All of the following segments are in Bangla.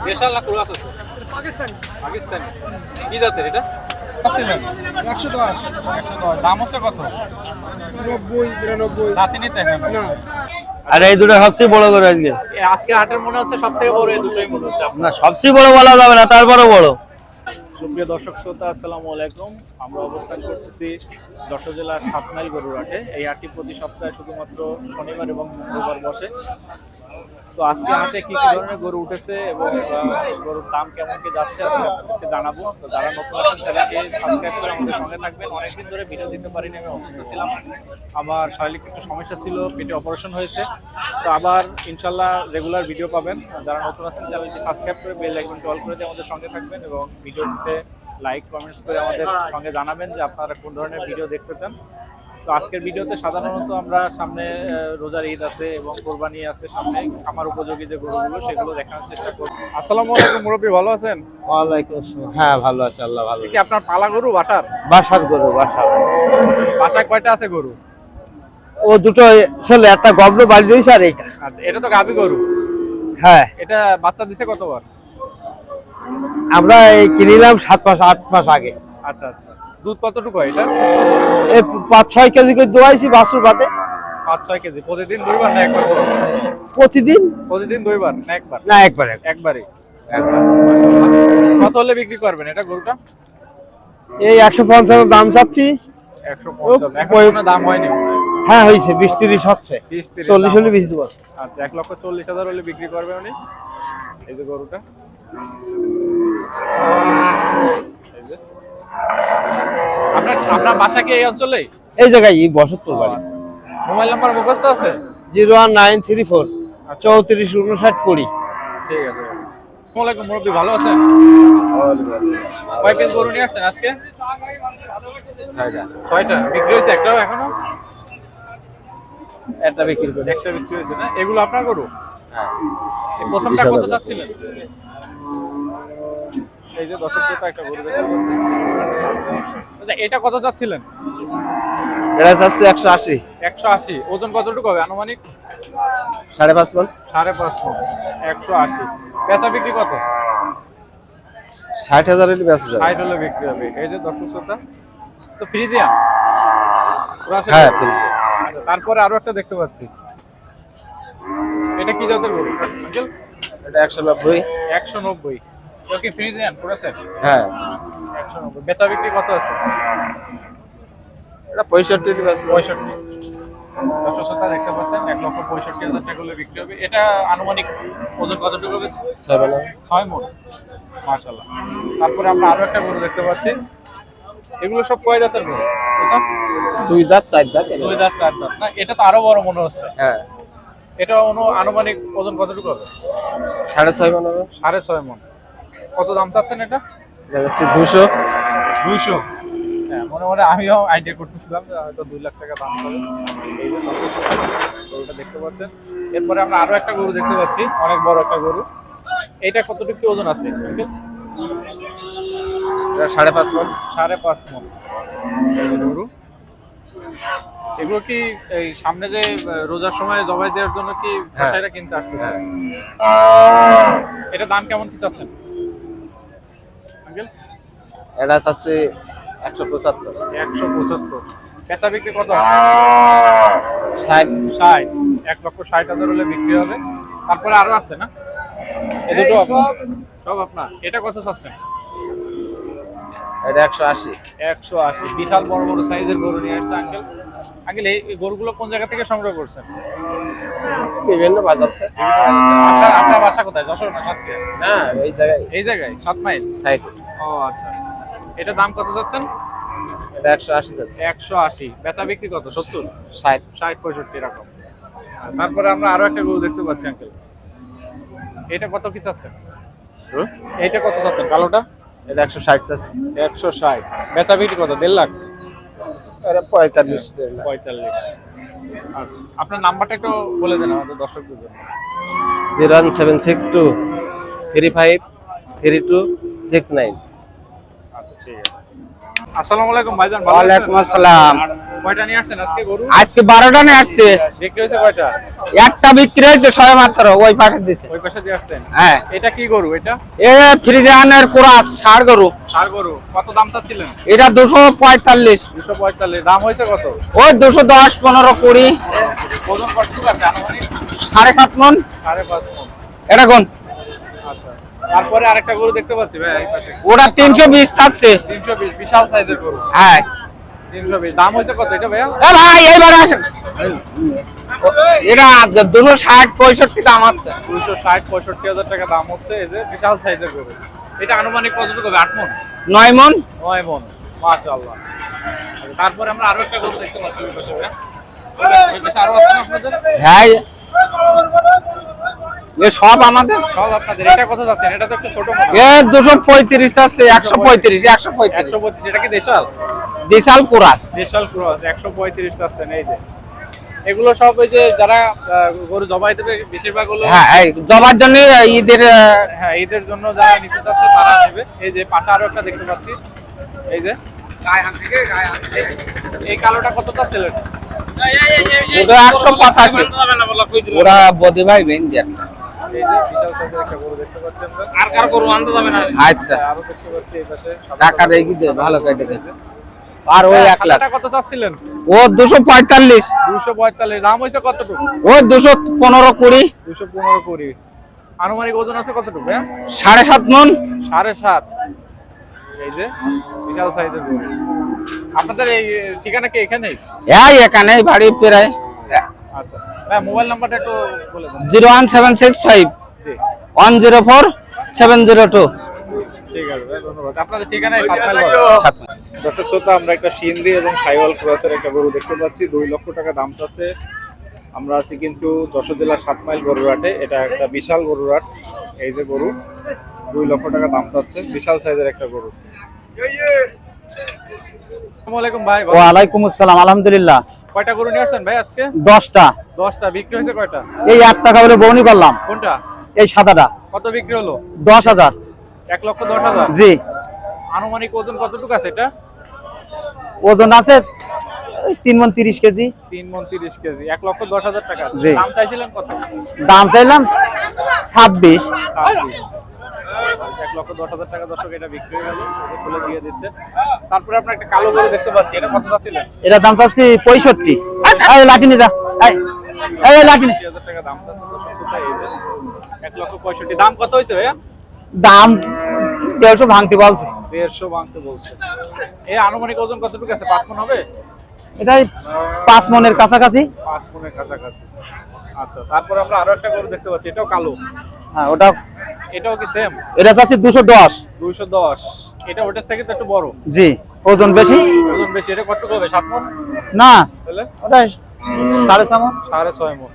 দেশাল না ক্রস আছে? পাকিস্তানি। পাকিস্তানি। কি জাতের এটা? আসছিলেন 110 110। দাম হচ্ছে কত? 90 92 দাঁতিনি দেখেন না। আর এই দুটো সবচেয়ে বড় করে আজকে। আজকে হাটের মনে হচ্ছে সবথেকে বড় এই দুটোই মনে হচ্ছে না সবচেয়ে বড় বলা যাবে না, তারপরও বড়। সুপ্রিয় দর্শক শ্রোতা, আসসালামু আলাইকুম। আমরা অবস্থান করতেছি যশোর জেলার 7 মাইল গরুর হাটে। এই হাটটি প্রতি সপ্তাহে শুধুমাত্র শনিবার এবং মঙ্গলবার বসে। তো আজকে হাটে কি কি ধরনের গরু উঠেছে এবং গরুর দাম কেমন কি যাচ্ছে আজকে আপনাদেরকে জানাবো। তো যারা নতুন আছেন চ্যানেলকে সাবস্ক্রাইব করে আমাদের সঙ্গে থাকবেন। অনেকদিন ধরে ভিডিও দিতে পারিনি, আমি অসুস্থ ছিলাম, আমার শারীরিক কিছু সমস্যা ছিল, পেটে অপারেশন হয়েছে। তো আবার ইনশাল্লাহ রেগুলার ভিডিও পাবেন। যারা নতুন আছেন চ্যানেলটি সাবস্ক্রাইব করে বেল আইকনটি অল করে দিয়ে আমাদের সঙ্গে থাকবেন এবং ভিডিওতে লাইক কমেন্টস করে আমাদের সঙ্গে জানাবেন যে আপনারা কোন ধরনের ভিডিও দেখতে চান। তো আজকের ভিডিওতে সাধারণত আমরা সামনে রোজার ঈদ আছে এবং কোরবানি আছে সামনে, আমার উপযোগী যে গরুগুলো সেগুলো দেখানোর চেষ্টা করব। আসসালামু আলাইকুম মুরব্বী, ভালো আছেন? ওয়ালাইকুম আসসালাম। হ্যাঁ ভালো আছে, আল্লাহ ভালো। কি আপনার পালা গরু বাসার? বাসার গরু, বাসার। বাসায় কয়টা আছে গরু? ও দুটো ছেলে, একটা গবলো বাড়ি দিয়েছে আর এইটা। আচ্ছা, এটা তো গাভী গরু। হ্যাঁ, এটা বাচ্চা দিছে কতবার? আমরা এই কিনিলাম 7 মাস 8 মাস আগে। আচ্ছা আচ্ছা, দুধ কতটুকু হয় এটা? এই 5-6 কেজি করে দোয়াইছি বাছুর বাদে। 5-6 কেজি। প্রতিদিন দুইবার না একবার? প্রতিদিন প্রতিদিন দুইবার না একবার? না একবার। একবারই। একবার। কত হলে বিক্রি করবেন এটা গরুটা? এই 150 দাম চাচ্ছি। 150 এখন কোনো দাম হয়নি? হ্যাঁ হয়েছে, 20-30 হচ্ছে। 20-30 40 হলে বেশি দেবো। আচ্ছা, 1,40,000 হলে বিক্রি করবে উনি। এই যে গরুটা, এই যে আপনার বাসা কি এই অঞ্চলেই? এই জায়গায় এই বসতপুর বাড়ি। আচ্ছা, মোবাইল নাম্বার মুখস্থ আছে? 01934 34 59 20। ঠিক আছে। আসসালামু আলাইকুম মুরব্বী, ভালো আছেন? কয় পিস গরু নিয়ে আসছেন আজকে? 6টা। বিক্রি হয়েছে একটাও এখনো? একটা বিক্রি করে। একটা বিক্রি হয়েছে না? এগুলো আপনার গরু? হ্যাঁ। এই প্রথমটা কত চাচ্ছিলেন? এই যে দর্শক শ্রোতা, একটা গরু দেখতে পাচ্ছেন। আচ্ছা, এটা কত চাচ্ছিলেন? এটা চাচ্ছে 180। 180। ওজন কতটুকু হবে আনুমানিক? 5.5 মণ। 5.5 মণ। 180। বেচা বিক্রি কত? 60,000 হলে বেচা যাবে। 60 হলে বিক্রি হবে। এই যে দর্শক শ্রোতা, তো ফ্রিজিয়ান? হ্যাঁ। আচ্ছা, তারপরে আরো একটা দেখতে পাচ্ছি। এটা কি জাতের গরু আঙ্কেল? এটা 190। 190। এটা কি ফ্রিজিয়ান পুরাসেট? হ্যাঁ। 190। বেচা বিক্রি কত আছে? এটা 65 হলে বেচা। 65। দর্শক শ্রোতা দেখতে পাচ্ছেন 1,65,000 টাকা হলে বিক্রি হবে। এটা আনুমানিক ওজন কতটুকু হবে? 6 মণ। মাশাআল্লাহ। তারপরে আমরা আরো একটা গরু দেখতে পাচ্ছি। এগুলো সব কয় দাঁতের গরু? 2 দাঁত 4 দাঁত। 2 দাঁত 4 দাঁত না? এটা তো আরো বড় মনে হচ্ছে। হ্যাঁ। এটা আনুমানিক ওজন কতটুকু হবে? 6.5 মণ হবে। 6.5 মণ। কত দাম চাচ্ছেন এটা? এটা হচ্ছে 200। 200। হ্যাঁ, মনে মনে আমিও আইডিয়া করতেছিলাম যে হয়তো 2 লাখ টাকা দাম হবে। এই যে গরুটা দেখতে পাচ্ছেন। এরপরে আমরা আরো একটা গরু দেখতে পাচ্ছি, অনেক বড় একটা গরু। এইটা কতটুকু ওজন আছে? এটা 5.5 মণ। 5.5 মণ গরু। এগুলো কি এই সামনে যে রোজার সময় জবাই দেওয়ার জন্য কি কসাইরা কিনতে আসতেছে? এটা দাম কেমন কি চাচ্ছেন আঙ্কেল? এটা চাচ্ছে 175। 175। বেচা বিক্রি কত আছে? 60। 1,60,000 হলে বিক্রি হবে। তারপরে আরো আসছে না? এই দুটো সব আপনার। এটা কত চাচ্ছেন? এটা 180। 180। বিশাল বড় বড় সাইজের গরু নিয়ে আসছে আঙ্কেল। আঙ্কেল, এই গরুগুলো কোন জায়গা থেকে সংগ্রহ করছেন? বিভিন্ন বাজার থেকে। আপনার বাসা কোথায়? যশোর না সাতক্ষীরা? না, এই জায়গায়। এই জায়গায় 7 মাইল সাইড। ও আচ্ছা। এটা দাম কত চাচ্ছেন? এটা 180 যাচ্ছে। 180। বেচা বিক্রি কত? 70, 60, 65 এরকম। তারপরে আমরা আরো একটা গরু দেখতে পাচ্ছি আঙ্কেল। এটা কত কি চাচ্ছেন? এইটা কত চাচ্ছেন কালোটা? এটা 160 যাচ্ছে। 160। বেচা বিক্রি কত? 1.5 লাখ? এটা 45। আচ্ছা, আপনার নাম্বারটা একটু বলে দেন আমাদের দর্শকদের জন্য। 01762 35 32 69। আচ্ছা, ঠিক আছে। আসসালামু আলাইকুম ভাইজান, ভালো ওয়ালাইকুম আছেন? আসসালাম। কয়টা নিয়ে আসছেন আজকে গরু? আজকে 12টা নিয়ে আসছে, বিক্রি হয়েছে কয়টা? একটা বিক্রি হয়েছে সবে মাত্র, ওই পাশে দিছে। ওই পাশে দিয়ে আসছেন? হ্যাঁ, এটা কি গরু? এটা এ ফ্রিজিয়ানের কোরাস ষাড় গরু। আর গরু কত দাম চাচ্ছিলেন? এটা 245, 245। দাম হয়েছে কত? ওই 210, 15, 20, ওজন কতটুকু আছে আনুমানিক? 7.5 মন। 5.5 মণ। এটা কোন? আচ্ছা, তারপরে আরেকটা গরু দেখতে পাচ্ছি ভাই এই পাশে। ওটা 320 থাকছে। 320, বিশাল সাইজের গরু। হ্যাঁ, 320 দাম হয়েছে কত এটা ভাইয়া? এ ভাই এইবারে আসেন। এটা 260, 65 দাম আছে। 260-65 হাজার টাকা দাম হচ্ছে। এই যে বিশাল সাইজের গরু। এটা আনুমানিক কতটুকু হবে? 8 মণ? 9 মন। 9 মণ, মাশাআল্লাহ। তারপরে আমরা আরো একটা গরু দেখতে পাচ্ছি ওই পাশে ভাইয়া। ওই পাশে আরো আছে না আপনাদের? হ্যাঁ, এ সব আমাদের। সব আপনাদের। এটা কত যাচ্ছেন? এটা তো একটু ছোট মতো। এ 235 আছে, 135, 135। 125। এটা কি দেশাল? বিশাল কোরাস। দেশাল ক্রস 135 চাচ্ছেন। এই যে এগুলো সব ওই যে যারা গরু জবাই দেবে বেশিরভাগ হলো, হ্যাঁ, এই জবার জন্য ঈদের হ্যাঁ ঈদের জন্য যারা নিতে চাচ্ছে তারা নেবে। এই যে পাশে আরো একটা দেখতে পাচ্ছি, এই যে এই কালোটা কত চাচ্ছিলেন? ওটা 185। ওরা বদি ভাই বেন দিয়ে একটা। এই যে বিশাল সাইজের একটা গরু দেখতে পাচ্ছেন আমরা। আর কার গরু আনতে যাবে না? আচ্ছা, আরো দেখতে পাচ্ছি এই পাশে টাকা রেখে দে, ভালো করে দে। আর ওই 1 লাখ। টাকা কত চাচ্ছিলেন? ও 245। 245। দাম হইছে কতটুকু? ও 215, 20, 215-20। আনুমানিক ওজন আছে কতটুকু? হ্যাঁ 7.5 মন। 7.5। এই যে বিশাল সাইজের গরু। আপনাদের এই ঠিকানা কি এখানেই? এই এখানে বাড়ি প্রায় আচ্ছা ভাই, মোবাইল নাম্বারটা একটু বলে দেন। 01765 জি 104 702। ঠিক আছে ভাই, ধন্যবাদ। আপনাদের ঠিকানায় 7 মাইল বাজার। দর্শক শ্রোতা, আমরা একটা সিন্ধি এবং সাইওয়াল ক্রসের একটা গরু দেখতে পাচ্ছি। 2 লক্ষ টাকা দাম চাচ্ছে। আমরা আছি কিন্তু যশোর জেলার 7 মাইল গরুরাটে। এটা একটা বিশাল গরুরাট। এই যে গরু 2 লক্ষ টাকা দাম চাচ্ছে, বিশাল সাইজের একটা গরু। আসসালামু আলাইকুম ভাই। ওয়ালাইকুম আসসালাম, আলহামদুলিল্লাহ। কয়টা গরু নিয়ে আসছেন ভাই আজকে? 10টা। 10টা। বিক্রি হয়েছে কয়টা? এই 8 টাকা বলে বউনি করলাম। কোনটা? এই সাদাটা কত বিক্রি হলো? 10,000। 1,10,000। জি, আনুমানিক ওজন কতটুকু আছে এটা? ওজন আছে 3 মন 30 কেজি। 3 মণ 30 কেজি। 1,10,000 টাকা। জি। দাম চাইছিলেন কত? দাম চাইলাম 26। 26। 1,10,000 টাকা দর্শক এটা বিক্রি হয়ে গেল, খুলে দিয়ে দিচ্ছে। তারপরে আপনার একটা কালো গরু দেখতে পাচ্ছি, এটা কত চাচ্ছিলেন? এটা দাম চাচ্ছি 65। এই লাঠি নিয়ে যা, এই লাঠি নে। 30,000 টাকা দাম চাচ্ছে দর্শক শ্রোতা। এই যে 1,65,000। দাম কত হয়েছে ভাইয়া? দাম 150 ভাঙতে বলছে। 150 ভাঙতে বলছে। এই আনুমানিক ওজন কতটুকু আছে? 5 মণ হবে? এটাই 5 মনের কাছাকাছি। 5 মণের কাছাকাছি। আচ্ছা, তারপরে আমরা আরো একটা গরু দেখতে পাচ্ছি, এটাও কালো। হ্যাঁ, ওটা এটাও কি সেম? এটা চাচ্ছি 210। 210। এটা ওটার থেকে তো একটু বড়। জি, ওজন বেশি। ওজন বেশি। এটা কতটুকু হবে? 7 মণ? না, তাহলে ওটা 6.5 মন। 6.5 মণ।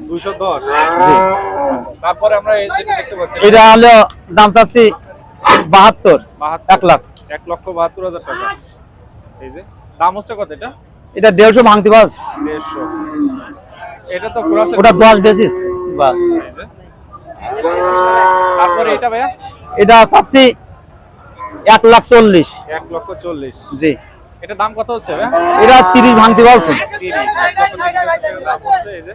210। জি। আচ্ছা, তারপরে আমরা এই যেটা দেখতে পাচ্ছি, এটা হলো দাম চাচ্ছি 72। 1 লাখ। 1,72,000 টাকা। এই যে দাম হচ্ছে কত এটা? এটা 150 ভাঙতে বলছে। 150। এটা তো ক্রস। ওটা 10 বেসিস। বাহ। তারপরে এটা ভাইয়া? এটা চাচ্ছি 1,40,000। 1,40,000। জি। এটা দাম কত হচ্ছে ভাইয়া? এটা 30 ভাঙতে বলছে। 30। 1,30,000 দাম হচ্ছে। এই যে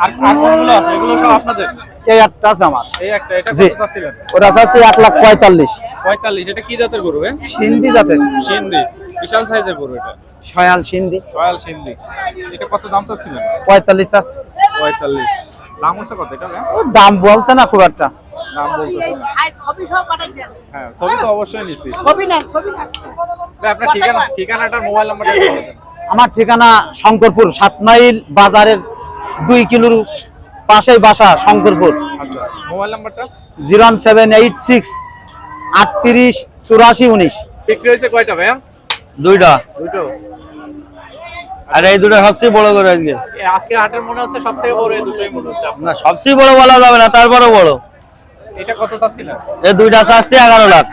আর কোনগুলো আছে? এগুলো সব আপনাদের? এই একটা আছে আমার। এই একটা। এটা জি। কত চাচ্ছিলেন? ওটা চাচ্ছি 1,45,000। 45। এটা কি জাতের গরু ভাই? সিন্ধি জাতের। সিন্ধি। বিশাল সাইজের গরু এটা। সয়াল সিন্ধি। সয়াল সিন্ধি। এটা কত দাম চাচ্ছিলেন? 45 চাচ্ছি। 45। দাম হচ্ছে কত এটা ভাই? ও দাম বলছে না খুব একটা। দাম বলতেছে না। হ্যাঁ, ছবি তো অবশ্যই নিছি। ভাই আপনার ঠিকানাটা মোবাইল নাম্বারটা বলে দেন। আমার ঠিকানা শঙ্করপুর 7 মাইল বাজারের 2 কিলোর পাশেই বাসা, শঙ্করপুর। আচ্ছা, মোবাইল নাম্বারটা? 01786 38 84 19। বিক্রি হয়েছে কয়টা ভাইয়া? দুইটা। দুটো। আর এই দুটো সবচেয়ে বড় করে আজকে। আজকে হাটের মনে হচ্ছে সবথেকে বড় এই দুটোই মনে হচ্ছে আপনার। না, সবচেয়ে বড় বলা যাবে না, তারপরে বড়। এটা কত চাচ্ছিলেন? এই দুইটা চাচ্ছি 11 লাখ।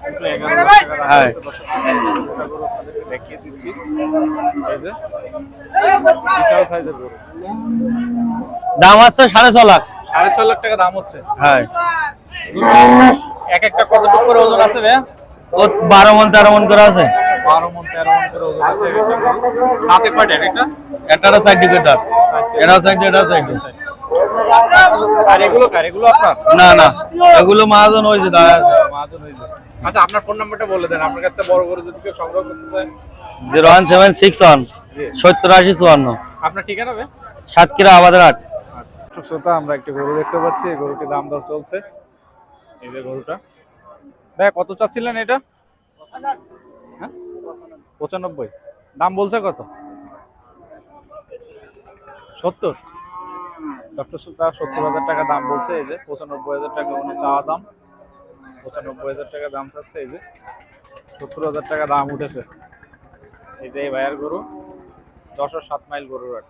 দুটো 11 লাখ টাকা দাম হ্যাঁ। হচ্ছে দর্শক শ্রোতা। দুটো গরু আপনাদেরকে দেখিয়ে দিচ্ছি। এই যে বিশাল সাইজের গরু। দাম আছে 6.5 লাখ। 6.5 লাখ টাকা দাম হচ্ছে। হ্যাঁ। দুটো এক একটা কতটুকু করে ওজন আছে ভাইয়া? ও 12 মণ 13 মণ করে আছে। 12 মণ 13 মণ করে ওজন আছে এক একটা গরু। দাঁতে কয়টা এক একটা? একটা সাইড দিকে দাঁত, এটা সাইড এটা সাইড। আর এগুলো আপনার? না না, এগুলো মাজন হয়েছে দাঁড়া আছে। মাহাজন হয়েছে। আচ্ছা আপনার ফোন নাম্বারটা বলে দেন, আপনার কাছ থেকে বড় গরু যদি কেউ সংগ্রহ করতে চায়। 01761 জি। 708054। আপনার ঠিকানা ভাই? সাতক্ষীরা আবাদের হাট। আচ্ছা শ্রোতা, আমরা একটা গরু দেখতে পাচ্ছি, এই গরুটির দাম দর চলছে। এই যে গরুটা ভাই কত চাচ্ছিলেন এটা? হ্যাঁ 95। দাম বলছে কত? 70। ডক্টর শ্রোতা 70,000 টাকা দাম বলছে। এই যে 95,000 টাকা মানে চাওয়া দাম, 95,000 টাকা দাম চাচ্ছে। এই যে 70,000 টাকা দাম উঠেছে। এই যে এই ভাইয়ার গরু, যশোর 7 মাইল গরুর হাট।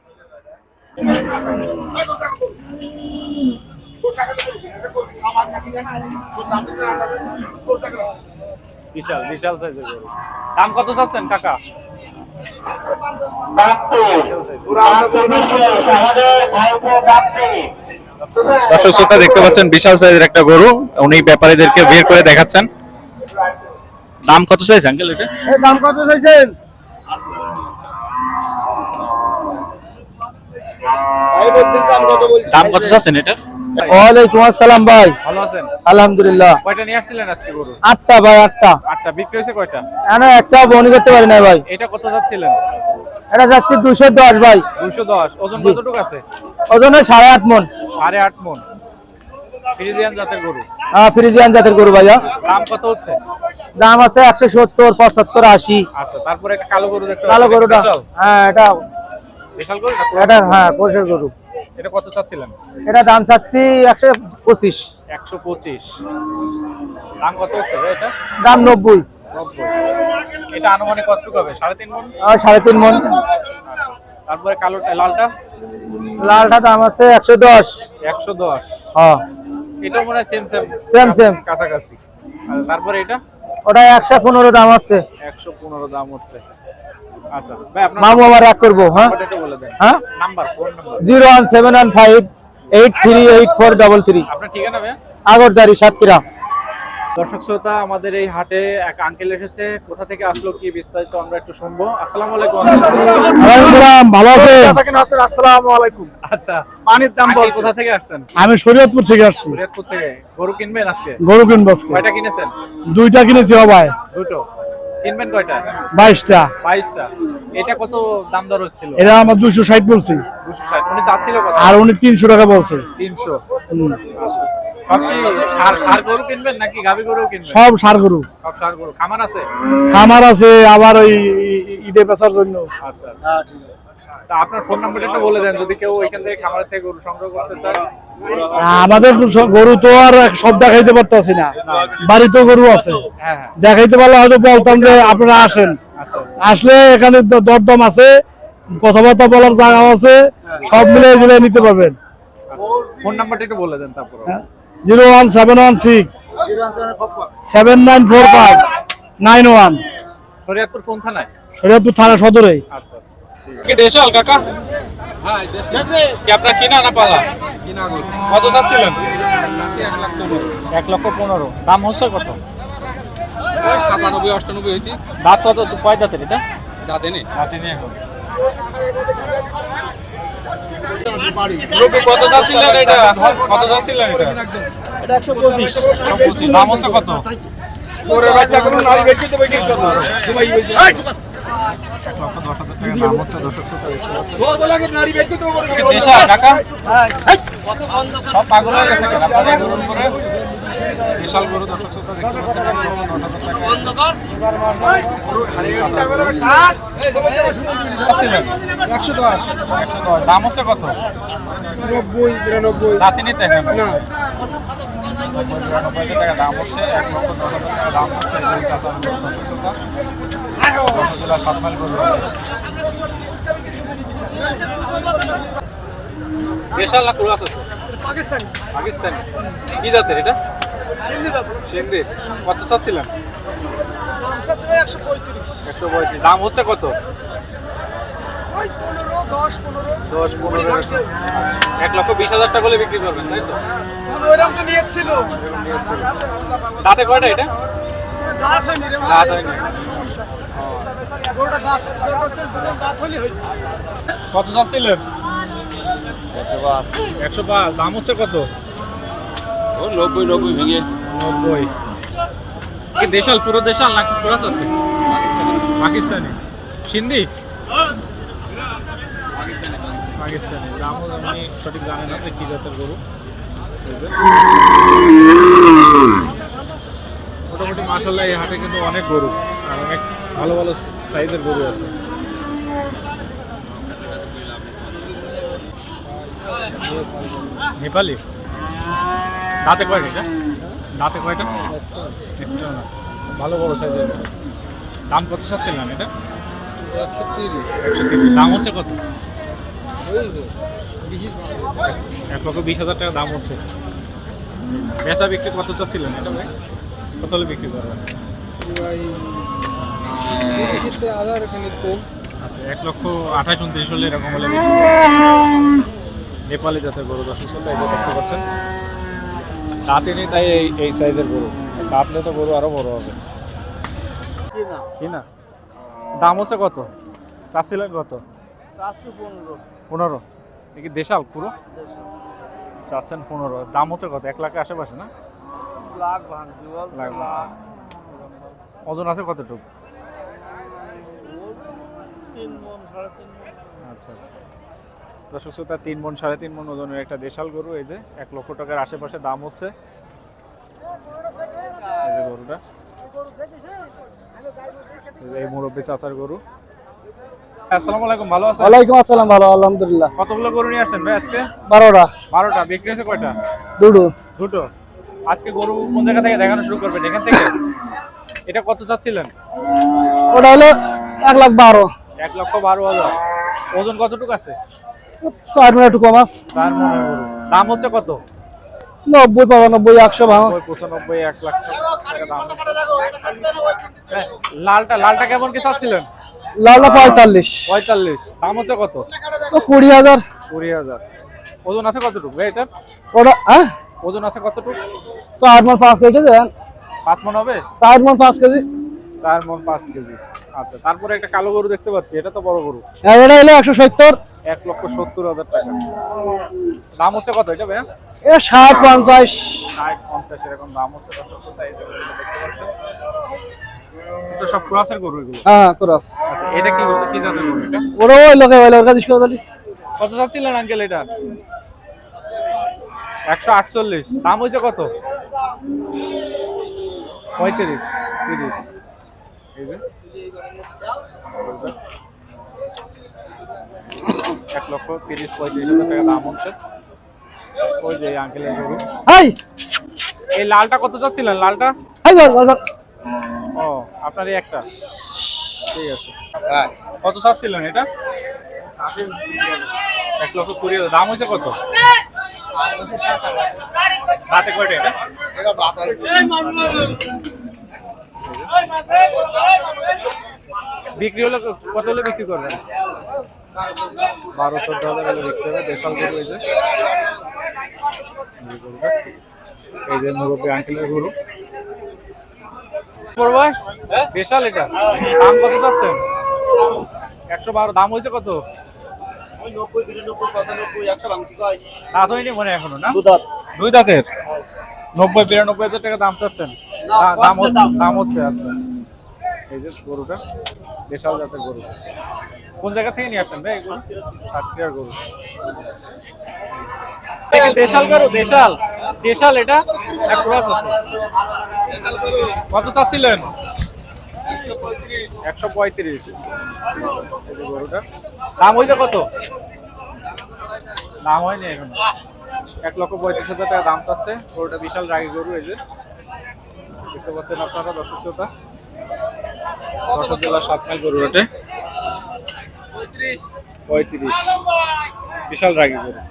বিশাল বিশাল সাইজের গরু। দাম কত চাচ্ছেন কাকা? দর্শক শ্রোতা দেখতে পাচ্ছেন বিশাল সাইজের একটা গরু, উনি ব্যাপারীদেরকে বের করে দেখাচ্ছেন। দাম কত চাইছেন আঙ্কেল এটা? এই দাম কত চাইছেন? ভাই বলতেছি দাম কত বলছেন? দাম কত চাচ্ছেন এটা? ওয়ালাইকুম আসসালাম ভাই। ভালো আছেন? আলহামদুলিল্লাহ। কয়টা নিয়ে আসছিলেন আজকে গরু? 8টা ভাই, 8টা। 8টা বিক্রি হয়েছে কয়টা? এনে একটা বনি করতে পারি না ভাই। এটা কত যাচ্ছিলেন? এটা যাচ্ছে 210 ভাই। 210। ওজন কতটুকু আছে? ওজনে 8.5 মণ। 8.5 মণ। ফ্রিজিয়ান জাতের গরু। হ্যাঁ, ফ্রিজিয়ান জাতের গরু ভাইয়া। দাম কত হচ্ছে? দাম আছে 170, 75, 80। আচ্ছা, তারপরে একটা কালো গরু দেখতে কালো পাচ্ছি, গরুটা, বিশাল। হ্যাঁ এটা বিশাল গরু এটা হ্যাঁ কোষের গরু। এটা কত চাচ্ছিলেন? এটা দাম চাচ্ছি 125। 125। দাম কত হচ্ছে ভাই এটা? দাম 90। 90। এটা আনুমানিক কতটুকু হবে? 3.5 মণ। 3.5 মণ। তারপরে কালোটা, লালটা? লালটা দাম আছে 110। 110। হ্যাঁ এটাও মনে হয় সেম সেম কাছাকাছি। আর তারপরে এটা? ওটা 115 দাম আছে। 115 দাম হচ্ছে। আচ্ছা ভাই, আপনার মামু আমার রাগ করবো। হ্যাঁ নাম্বারটা একটু বলে দেন। হ্যাঁ, নাম্বার, ফোন নাম্বার। 01715838433। আপনার ঠিকানা ভাই? আগরদারি, সাতক্ষীরা। দর্শক শ্রোতা, আমাদের এই হাটে এক আঙ্কেল এসেছে, কোথা থেকে আসলো কি বিস্তারিত আমরা একটু শুনবো। আসসালামু আলাইকুম। ওয়ালাইকুম, ভালো আছেন? আসসালামু আলাইকুম। আচ্ছা, পানির দাম আঙ্কেল বলছেন? কোথা থেকে আসছেন? আমি শরীয়তপুর থেকে আসছি। ফরিদপুর থেকে। গরু কিনবেন আজকে? গরু কিনবো আজকে। কয়টা কিনেছেন? 2টা কিনেছি ভাই। দুটো। কিনবেন কয়টা? 22টা। 22টা। এটা কত দাম দর হচ্ছিল? এটা আমার 260 বলছি, 260। উনি চাচ্ছিল কত? আর উনি 300 টাকা বলছে। 300। আচ্ছা। সব কি সার গরু কিনবেন নাকি গাভী গরু কিনবেন? সব ষাঁড় গরু। সব সার গরু। খামার আছে? খামার আছে, আবার ওই ঈদে বেচার জন্য। আচ্ছা আচ্ছা। তা আপনার ফোন নাম্বারটা একটু বলে দেন, যদি কেউ ওইখান থেকে খামার থেকে গরু সংগ্রহ করতে চায়। আমাদের গরু তো আর সব দেখাইতে পারতাছি না, বাড়িতে গরু আছে। হ্যাঁ হ্যাঁ। দেখাইতে পারলে হয়তো বলতাম যে আপনারা আসেন। আচ্ছা আচ্ছা। আসলে এখানে দরদাম আছে, কথাবার্তা বলার জায়গা আছে, সব মিলে এগুলো নিতে পারবেন। ফোন নাম্বারটা একটু বলে দেন তারপর। 01716 794591। শরীয়তপুর কোন থানায়? শরীয়তপুর থানা সদরে। আচ্ছা আচ্ছা। কি দেশাল কাকা? হ্যাঁ দেশাল। কি আপনার কিনা না পালা? কিনা গরু। কত চাচ্ছিলেন? 1,15,000। দাম হচ্ছে কত? 97 98 হইতি দাঁত কত? কয় দাঁতের এটা? দাদে নেই দাঁতে নিয়ে এখন। রুপি কত চাচ্ছিলেন এটা? কত চাচ্ছিলেন এটা? এটা 125। 125। দাম হচ্ছে কত? ওরে বাচ্চা কোন নারী বেচতে তো বেচতে তো দুবাই বেচতে 1,10,000 টাকা দাম হচ্ছে। দর্শক শ্রোতা দেখতে পাচ্ছেন। ও বলে কি নারী বেচতে তো কি দেশাল কাকা? সব পাগল হয়ে গেছে কেন আপনার এই গরুর উপরে? বিশাল গরু। দর্শক শ্রোতা দেখতে পাচ্ছেন। 1,10,000 টাকা। চাচ্ছিলেন? 110। 110। দাম হচ্ছে কত? 90 92। দাঁতে নিতে এখন? না, 90,000 টাকা দাম হচ্ছে। 1,10,000 টাকা দাম হচ্ছে। এই যে চাচার গরু। দর্শক শ্রোতা, যশোর জেলার 7 মাইল গরু। দেশাল না ক্রস আছে? পাকিস্তানি। পাকিস্তানি। কি জাতের এটা? সিন্ধি জাত। সিন্ধি। কত চাচ্ছিলেন? দাম চাচ্ছে 135। 135। দাম হচ্ছে কত? ওই 15 10-15 আচ্ছা, 1,20,000 টাকা হলে বিক্রি করবেন তাই তো? ওইরকম তো নিয়েছিল এরকম নিয়েছিল। দাঁতে কয়টা এটা? দাঁত হয়নি। ও, কত চাচ্ছিলেন? 105। দাম হচ্ছে কত? 90 ভেঙে 90। কি দেশাল, পুরো দেশাল নাকি ক্রস আছে? পাকিস্তানি। সিন্ধি? পাকিস্তানি। দামও আমি সঠিক জানি না যে কি জাতের গরু। এই যে। মোটামুটি মাশাআল্লাহ এই হাটে কিন্তু অনেক গরু আর অনেক ভালো ভালো সাইজের গরু আছে। নেপালি? দাঁতে কয়টা এটা? দাঁতে কয়টা? একটা না। ভালো বড় সাইজের। দাম কত চাচ্ছিলেন এটা? 130। দাম হচ্ছে কত? 1,20,000 টাকা দাম হচ্ছে। বেচা বিক্রি কত চাচ্ছিলেন এটা ভাই? কত হলে বিক্রি করবেন? আচ্ছা, 1,28,29 হলে এরকম হলে বিক্রি করবেন। নেপালি জাতের গরু দর্শক শ্রোতা, এই যে দেখতে পাচ্ছেন দাঁতে নেই তাই এই সাইজের গরু। দাঁতলে তো গরু আরো বড় হবে। কি না? দাম হচ্ছে কত? চাচ্ছিলেন কত? 15। কি দেশাল পুরো? চাচ্ছেন 15। দাম হচ্ছে কত? 1 লাখের আশেপাশে না? লাখ। ওজন আছে কতটুকু? 3 মণ 3.5 মণ। আচ্ছা আচ্ছা, দর্শক শ্রোতা 3 মণ 3.5 মণ ওজনের একটা দেশাল গরু। এই যে 1 লক্ষ টাকার আশেপাশে দাম হচ্ছে এই যে গরুটা। এই মুরব্বী চাচার গরু। আসসালামু আলাইকুম, ভালো আছেন? ওয়ালাইকুম আসসালাম, ভালো আলহামদুলিল্লাহ। কতগুলো গরু নিয়ে আসছেন ভাই আজকে? 12টা। 12টা। বিক্রি হয়েছে কয়টা? দুটো। আজকে গরু কোন জায়গা থেকে দেখানো শুরু করবেন? এখান থেকে? এটা কত চাচ্ছিলেন? ওটা হলো 1,12,000। 1,12,000। ওজন কতটুকু আছে? 4 মণ একটু কম আছে। 4 মণের গরু। দাম হচ্ছে কত? 90, 95, 100 ভাঙা। 95, 1 লাখ টাকা দাম হচ্ছে। হ্যাঁ, লালটা কেমন কি চাচ্ছিলেন? লালটা 45। 45। দাম হচ্ছে কত? 20,000। 20,000। ওজন আছে কতটুকু ভাই এটা? ওটা হ্যাঁ, ওজন আছে কতটুকু? 4 মণ 5 কেজি দেন। 5 মণ হবে? 4 মণ 5 কেজি। 4 মণ 5 কেজি। আচ্ছা, তারপরে একটা কালো গরু দেখতে পাচ্ছি, এটা তো বড় গরু। হ্যাঁ, এটা হলো 170। 1,70,000 টাকা। দাম হচ্ছে কত এটা ভাইয়া? এ 60, 50। 60, 50 এরকম দাম হচ্ছে। দর্শক শ্রোতা, এই যে গরুগুলো দেখতে পাচ্ছেন, এটা সব ক্রসের গরু এগুলো। হ্যাঁ, ক্রস। আচ্ছা, এটা কি গরু, কি জাতের গরু এটা? ওরা ওই লোকে ওই লোকের কাছে দিলি। কত চাচ্ছিলেন আঙ্কেল এটা? 148। দাম হয়েছে কত? 35, 30। এই যে 1,30,35,000 টাকা দাম হচ্ছে। ওই যে আঙ্কেলের গরু। হাই এই লালটা কত চাচ্ছিলেন? লালটা? হাই গর। ও, আপনার এই একটা। ঠিক আছে। কত চাচ্ছিলেন এটা? 1,20,000। দাম হয়েছে কত? রাতে কয়টা এটা? বিক্রি হলে কত হলে বিক্রি করবেন? 12-14,000 হলে বিক্রি হবে। দেশাল গরু। এই যে গরুটা, এই যে মুরব্বী আঙ্কেলের গরু। বড় ভাই, দেশাল এটা। দাম কত চাচ্ছেন? 112। দাম হয়েছে কত? 90, 92, 95, 100 ভাঙছি কয়। দাঁত হয়নি মনে এখনো না? দুধাত। 2 দাঁতের। 90-92,000 টাকা দাম চাচ্ছেন? দাম হচ্ছে। আচ্ছা, এই যে গরুটা দেশাল জাতের গরু। কোন জায়গা থেকে নিয়ে আসছেন ভাই এগুলো? সাতক্ষীরার গরু। এটা দেশাল গরু? দেশাল এটা? এক ক্রস আছে। কত চাচ্ছিলেন? 135। এই যে গরুটা। দাম হয়েছে কত? দাম হয়নি এখন। 1,35,000 টাকা দাম চাচ্ছে। গরুটা বিশাল রাগী গরু। এই যে দেখতে পাচ্ছেন আপনারা দর্শক শ্রোতা, যশোর জেলার সাতমাইল গরু হাটে। 35। বিশাল রাগী গরু।